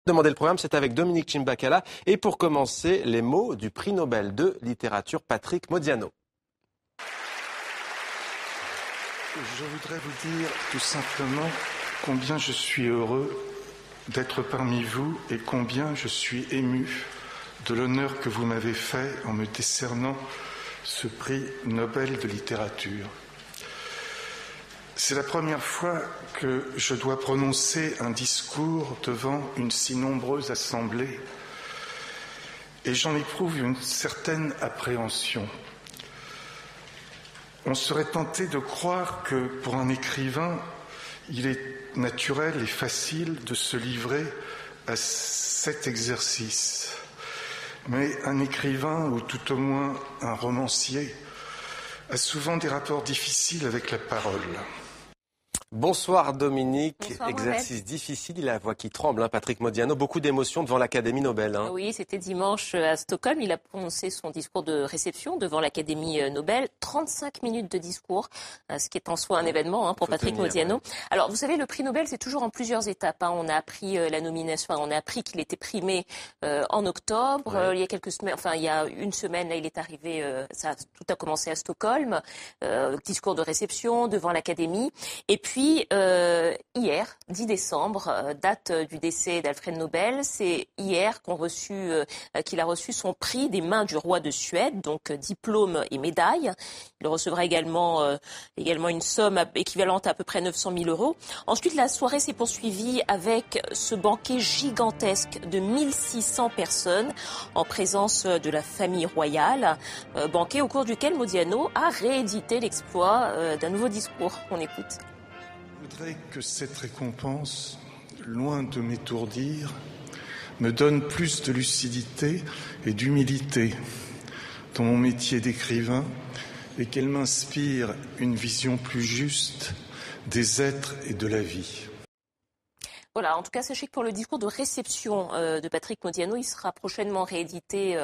Demander le programme, c'est avec Dominique Chimbakala. Et pour commencer, les mots du prix Nobel de littérature Patrick Modiano. Je voudrais vous dire tout simplement combien je suis heureux d'être parmi vous et combien je suis ému de l'honneur que vous m'avez fait en me décernant ce prix Nobel de littérature. C'est la première fois que je dois prononcer un discours devant une si nombreuse assemblée et j'en éprouve une certaine appréhension. On serait tenté de croire que pour un écrivain, il est naturel et facile de se livrer à cet exercice. Mais un écrivain, ou tout au moins un romancier, a souvent des rapports difficiles avec la parole. Bonsoir Dominique. Bonsoir, exercice Mohamed. difficile, il a la voix qui tremble, Patrick Modiano. Beaucoup d'émotions devant l'Académie Nobel. Oui, c'était dimanche à Stockholm. Il a prononcé son discours de réception devant l'Académie Nobel. 35 minutes de discours, ce qui est en soi un événement pour Patrick Modiano. Ouais. Alors, vous savez, le prix Nobel, c'est toujours en plusieurs étapes. On a appris la nomination, on a appris qu'il était primé en octobre. Ouais. Il y a quelques semaines, il y a une semaine, là, il est arrivé, tout a commencé à Stockholm. Discours de réception devant l'Académie. Et puis, hier, 10 décembre, date du décès d'Alfred Nobel, c'est hier qu'il a reçu son prix des mains du roi de Suède, donc diplôme et médaille. Il recevra également une somme équivalente à peu près 900 000 euros. Ensuite, la soirée s'est poursuivie avec ce banquet gigantesque de 1600 personnes en présence de la famille royale. Banquet au cours duquel Modiano a réédité l'exploit d'un nouveau discours. On écoute. Je voudrais que cette récompense, loin de m'étourdir, me donne plus de lucidité et d'humilité dans mon métier d'écrivain et qu'elle m'inspire une vision plus juste des êtres et de la vie. Voilà, en tout cas, sachez que pour le discours de réception de Patrick Modiano, il sera prochainement édité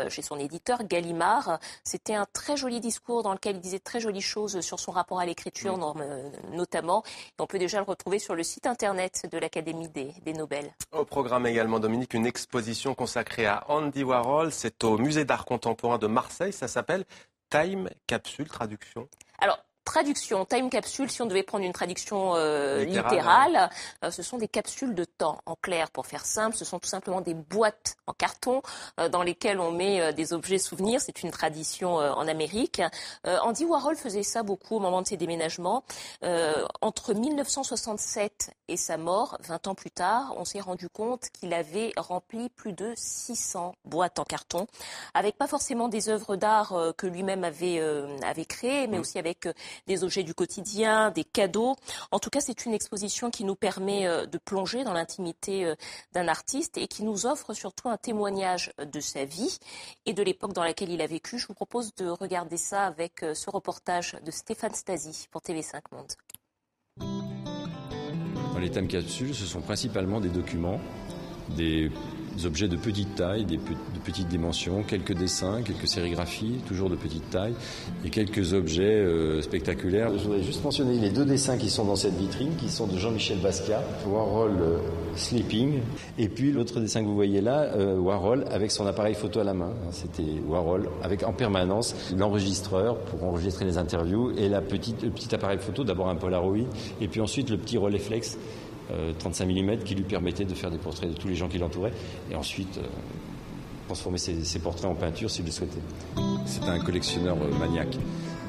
chez son éditeur Gallimard. C'était un très joli discours dans lequel il disait de très jolies choses sur son rapport à l'écriture, notamment. Et on peut déjà le retrouver sur le site internet de l'Académie des Nobel. Au programme également, Dominique, une exposition consacrée à Andy Warhol. C'est au Musée d'art contemporain de Marseille. Ça s'appelle Time Capsule, traduction. Alors, traduction, time capsule, si on devait prendre une traduction littérale, ce sont des capsules de temps. En clair, pour faire simple, ce sont tout simplement des boîtes en carton dans lesquelles on met des objets souvenirs. C'est une tradition en Amérique. Andy Warhol faisait ça beaucoup au moment de ses déménagements. Entre 1967 et sa mort, 20 ans plus tard, on s'est rendu compte qu'il avait rempli plus de 600 boîtes en carton, avec pas forcément des œuvres d'art que lui-même avait créées, mais aussi avec des objets du quotidien, des cadeaux. En tout cas, c'est une exposition qui nous permet de plonger dans l'intimité d'un artiste et qui nous offre surtout un témoignage de sa vie et de l'époque dans laquelle il a vécu. Je vous propose de regarder ça avec ce reportage de Stéphane Stasi pour TV5 Monde. Dans les time capsules, ce sont principalement des documents, des objets de petite taille, de petites dimensions, quelques dessins, quelques sérigraphies, toujours de petite taille, et quelques objets spectaculaires. Je voudrais juste mentionner les deux dessins qui sont dans cette vitrine, qui sont de Jean-Michel Basquiat, Warhol Sleeping, et puis l'autre dessin que vous voyez là, Warhol avec son appareil photo à la main. C'était Warhol avec en permanence l'enregistreur pour enregistrer les interviews et le petit appareil photo, d'abord un Polaroid, et puis ensuite le petit Rolleiflex 35 mm qui lui permettait de faire des portraits de tous les gens qui l'entouraient et ensuite transformer ses portraits en peinture s'il le souhaitait. C'était un collectionneur maniaque.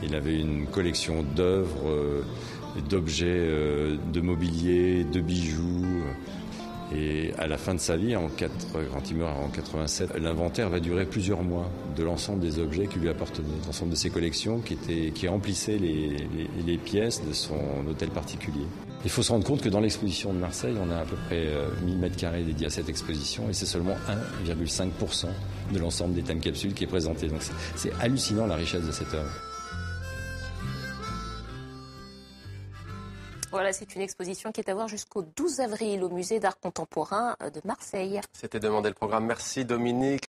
Il avait une collection d'œuvres, d'objets, de mobilier, de bijoux. Et à la fin de sa vie, quand il meurt en 87, l'inventaire va durer plusieurs mois de l'ensemble des objets qui lui appartenaient, l'ensemble de ses collections qui remplissaient les pièces de son hôtel particulier. Il faut se rendre compte que dans l'exposition de Marseille, on a à peu près 1000 m² dédiés à cette exposition et c'est seulement 1,5% de l'ensemble des time capsules qui est présenté. Donc c'est hallucinant la richesse de cette œuvre. Voilà, c'est une exposition qui est à voir jusqu'au 12 avril au Musée d'art contemporain de Marseille. C'était Demander le programme. Merci Dominique.